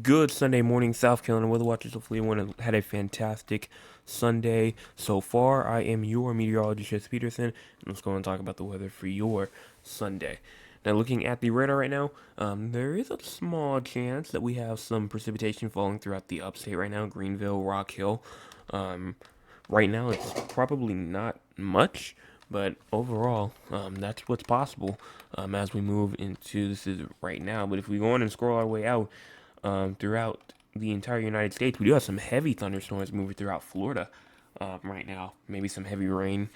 Good Sunday morning, South Carolina weather watchers. Hopefully, everyone had a fantastic Sunday so far. I am your meteorologist, Jess Peterson, and let's go and talk about the weather for your Sunday. Now, looking at the radar right now, there is a small chance that we have some precipitation falling throughout the upstate right now, Greenville, Rock Hill. Um, right now, it's probably not much, but overall, that's what's possible as we move into this is right now. But if we go on and scroll our way out, throughout the entire United States. We do have some heavy thunderstorms moving throughout Florida right now. Maybe some heavy rain.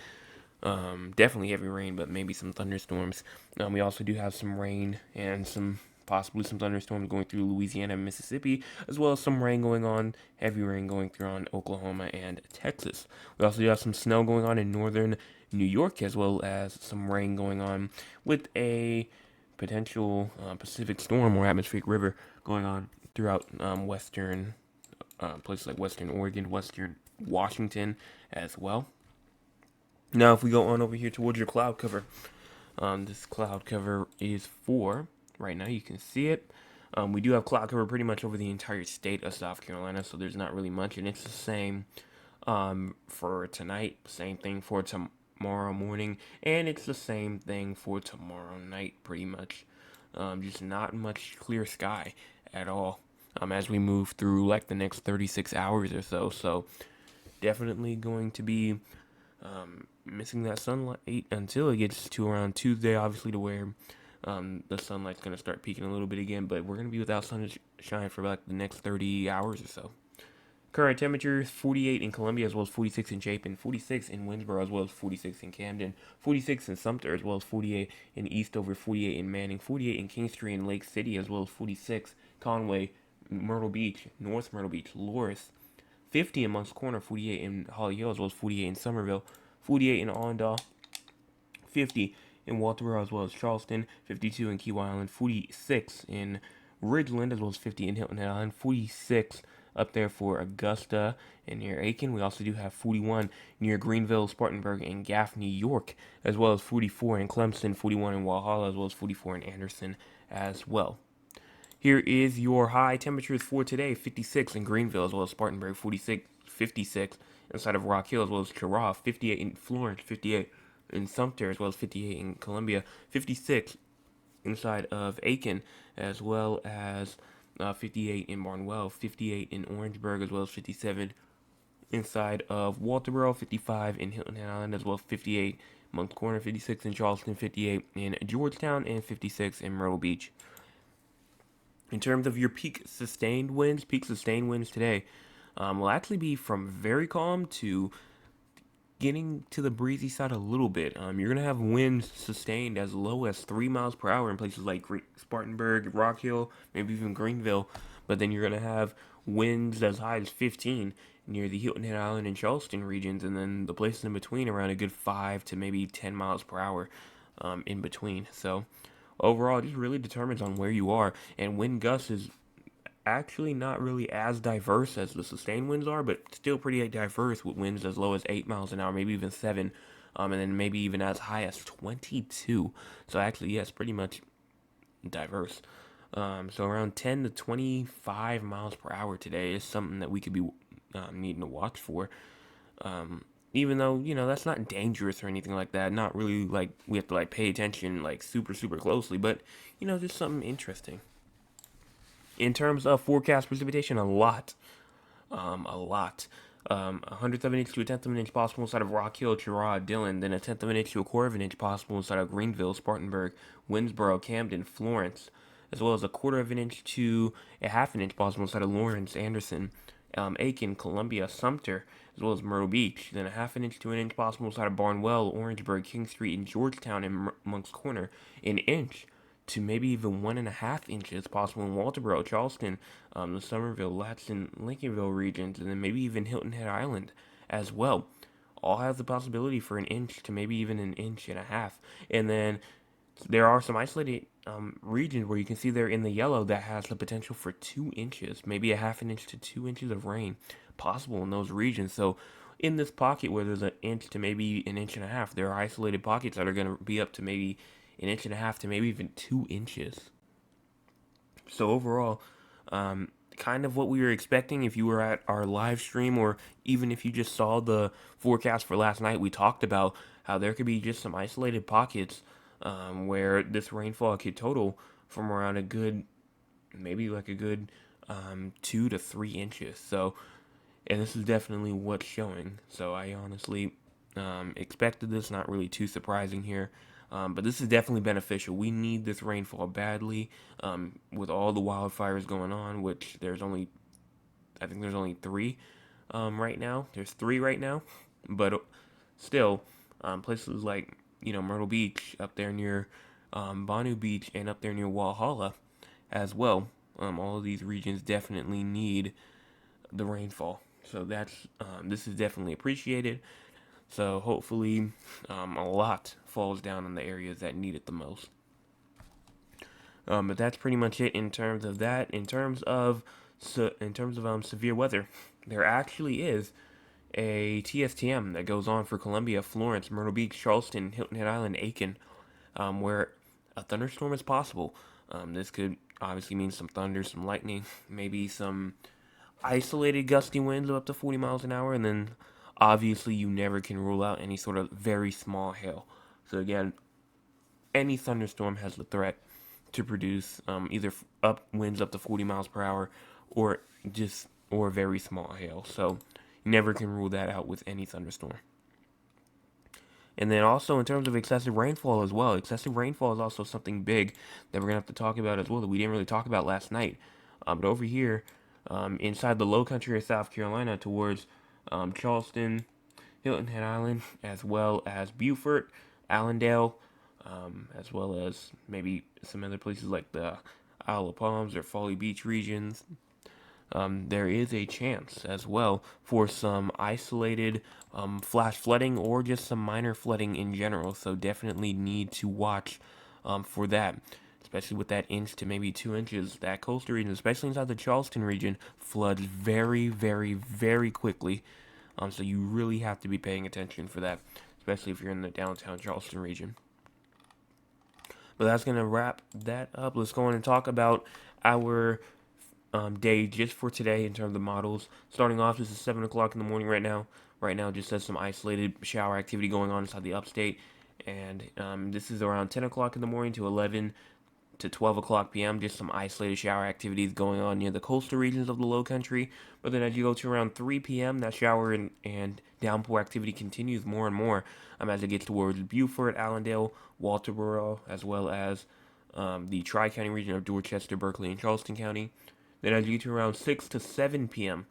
Definitely heavy rain, but maybe some thunderstorms. We also do have some rain and some possibly some thunderstorms going through Louisiana and Mississippi, as well as some rain going on, heavy rain going through on Oklahoma and Texas. We also do have some snow going on in northern New York, as well as some rain going on with a potential Pacific storm or atmospheric river going on throughout western places like Western Oregon, Western Washington as well. Now, if we go on over here towards your cloud cover, this cloud cover is for right now. You can see it. We do have cloud cover pretty much over the entire state of South Carolina, so there's not really much, and it's the same for tonight. Same thing for tomorrow morning, and it's the same thing for tomorrow night, pretty much. Just not much clear sky at all. As we move through like the next 36 hours or so. So definitely going to be missing that sunlight until it gets to around Tuesday, obviously, to where the sunlight's going to start peaking a little bit again. But we're going to be without sunshine for like the next 30 hours or so. Current temperature 48 in Columbia as well as 46 in Chapin, 46 in Winsboro as well as 46 in Camden, 46 in Sumter as well as 48 in Eastover, 48 in Manning, 48 in Kingstree and Lake City as well as 46 Conway, Myrtle Beach, North Myrtle Beach, Loris, 50 in Moncks Corner, 48 in Holly Hill as well as 48 in Somerville, 48 in Allendale, 50 in Walterboro as well as Charleston, 52 in Key Island, 46 in Ridgeland as well as 50 in Hilton Head Island, 46 up there for Augusta and near Aiken. We also do have 41 near Greenville, Spartanburg, and Gaffney, York, as well as 44 in Clemson, 41 in Walhalla, as well as 44 in Anderson as well. Here is your high temperatures for today: 56 in Greenville as well as Spartanburg, 46, 56 inside of Rock Hill as well as Chirag, 58 in Florence, 58 in Sumter as well as 58 in Columbia, 56 inside of Aiken as well as 58 in Barnwell, 58 in Orangeburg as well as 57 inside of Walterboro, 55 in Hilton Head Island as well as 58 Moncks Corner, 56 in Charleston, 58 in Georgetown, and 56 in Myrtle Beach. In terms of your peak sustained winds today will actually be from very calm to getting to the breezy side a little bit. You're going to have winds sustained as low as 3 miles per hour in places like Spartanburg, Rock Hill, maybe even Greenville. But then you're going to have winds as high as 15 near the Hilton Head Island and Charleston regions, and then the places in between around a good 5 to maybe 10 miles per hour in between. So overall, it just really determines on where you are. And wind gusts is actually not really as diverse as the sustained winds are, but still pretty diverse with winds as low as 8 miles an hour, maybe even 7, and then maybe even as high as 22. So actually, yes, pretty much diverse. So around 10 to 25 miles per hour today is something that we could be needing to watch for. Even though that's not dangerous or anything like that, not really like we have to like pay attention like super super closely, but just something interesting. In terms of forecast precipitation, a lot. 100th of an inch to a tenth of an inch possible inside of Rock Hill, Chirag, Dillon, then a tenth of an inch to a quarter of an inch possible inside of Greenville, Spartanburg, Winsboro, Camden, Florence, as well as a quarter of an inch to a half an inch possible inside of Lawrence, Anderson, Aiken, Columbia, Sumter, as well as Myrtle Beach, then a half an inch to an inch possible inside of Barnwell, Orangeburg, King Street, and Georgetown, and Moncks Corner, an inch to maybe even 1.5 inches possible in Walterboro, Charleston, the Somerville, Latson, Lincolnville regions, and then maybe even Hilton Head Island as well. All have the possibility for an inch to maybe even an inch and a half. And then there are some isolated regions where you can see there in the yellow that has the potential for 2 inches, maybe a half an inch to 2 inches of rain possible in those regions. So in this pocket where there's an inch to maybe an inch and a half, there are isolated pockets that are going to be up to maybe an inch and a half to maybe even 2 inches. So overall, kind of what we were expecting. If you were at our live stream, or even if you just saw the forecast for last night, we talked about how there could be just some isolated pockets where this rainfall could total from around a good, maybe like a good 2 to 3 inches. So, and this is definitely what's showing. So I honestly expected this, not really too surprising here. But this is definitely beneficial. We need this rainfall badly with all the wildfires going on, which I think there's only three right now. There's three right now, but still, places like Myrtle Beach up there near Bonu Beach and up there near Walhalla as well. All of these regions definitely need the rainfall. So this is definitely appreciated. So hopefully, a lot falls down on the areas that need it the most. But that's pretty much it in terms of that. In terms of severe weather, there actually is a TSTM that goes on for Columbia, Florence, Myrtle Beach, Charleston, Hilton Head Island, Aiken, where a thunderstorm is possible. This could obviously mean some thunder, some lightning, maybe some isolated gusty winds of up to 40 miles an hour, and then obviously you never can rule out any sort of very small hail. So again, any thunderstorm has the threat to produce either up winds up to 40 miles per hour or very small hail. So you never can rule that out with any thunderstorm. And then also in terms of excessive rainfall as well, excessive rainfall is also something big that we're gonna have to talk about as well that we didn't really talk about last night. But over here, inside the low country of South Carolina towards Charleston, Hilton Head Island, as well as Beaufort, Allendale, as well as maybe some other places like the Isle of Palms or Folly Beach regions. There is a chance as well for some isolated flash flooding or just some minor flooding in general. So definitely need to watch for that, especially with that inch to maybe 2 inches. That coastal region, especially inside the Charleston region, floods very, very, very quickly. So you really have to be paying attention for that, especially if you're in the downtown Charleston region. But that's going to wrap that up. Let's go on and talk about our day just for today in terms of models. Starting off, this is 7 o'clock in the morning right now. Right now, just has some isolated shower activity going on inside the upstate. And this is around 10 o'clock in the morning to 11 to 12 o'clock p.m. Just some isolated shower activities going on near the coastal regions of the low country. But then as you go to around 3 p.m., that shower and downpour activity continues more and more as it gets towards Beaufort, Allendale, Walterboro, as well as the Tri-County region of Dorchester, Berkeley, and Charleston County. Then as you get to around 6 to 7 p.m.,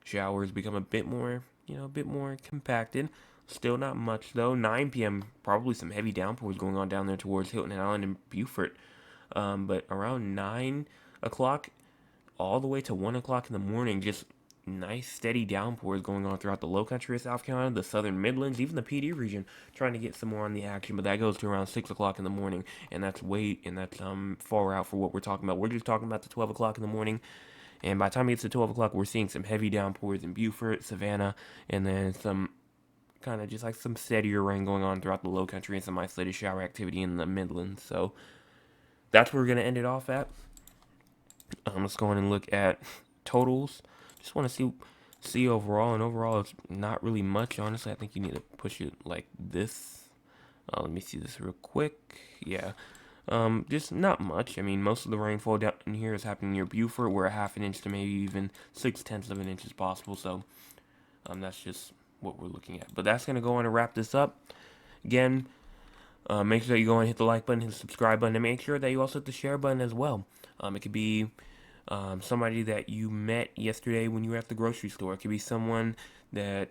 showers become a bit more, a bit more compacted. Still not much though. 9 p.m., probably some heavy downpours going on down there towards Hilton Head Island and Beaufort. But around 9 o'clock all the way to 1 o'clock in the morning, just nice steady downpours going on throughout the low country of South Carolina, the southern Midlands, even the PD region, trying to get some more on the action. But that goes to around 6 o'clock in the morning, and that's far out for what we're talking about. We're just talking about the 12 o'clock in the morning. And by the time it gets to 12 o'clock, we're seeing some heavy downpours in Beaufort, Savannah, and then some kind of just like some steadier rain going on throughout the low country and some isolated shower activity in the Midlands. So that's where we're going to end it off at. Let's go on and look at totals. Just want to see overall, and overall it's not really much, honestly. I think you need to push it like this. Let me see this real quick. Yeah. Just not much. I mean, most of the rainfall down here is happening near Beaufort, where a half an inch to maybe even 6/10 of an inch is possible. So, that's just what we're looking at. But that's gonna go on and wrap this up. Again, make sure that you go and hit the like button, hit the subscribe button, and make sure that you also hit the share button as well. It could be somebody that you met yesterday when you were at the grocery store. It could be someone that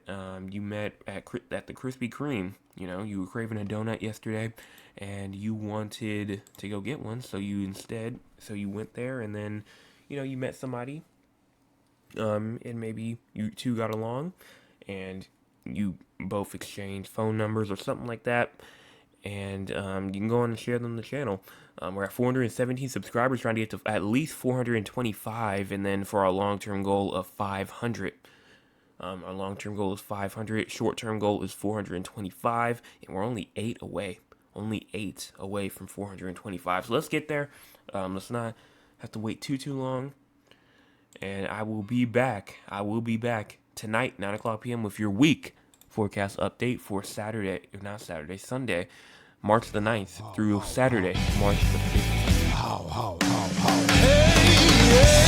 you met at the Krispy Kreme. You were craving a donut yesterday, and you wanted to go get one. So you went there, and then you met somebody, and maybe you two got along, and you both exchanged phone numbers or something like that. And you can go on and share them on the channel. We're at 417 subscribers, trying to get to at least 425, and then for our long-term goal of 500. Our long-term goal is 500. Short-term goal is 425, and we're only 8 away. Only 8 away from 425. So let's get there. Let's not have to wait too long. And I will be back. I will be back tonight, 9 o'clock p.m. with your week forecast update for Saturday, if not Saturday, Sunday, March the 9th through Saturday, March the 15th. Hey, yeah.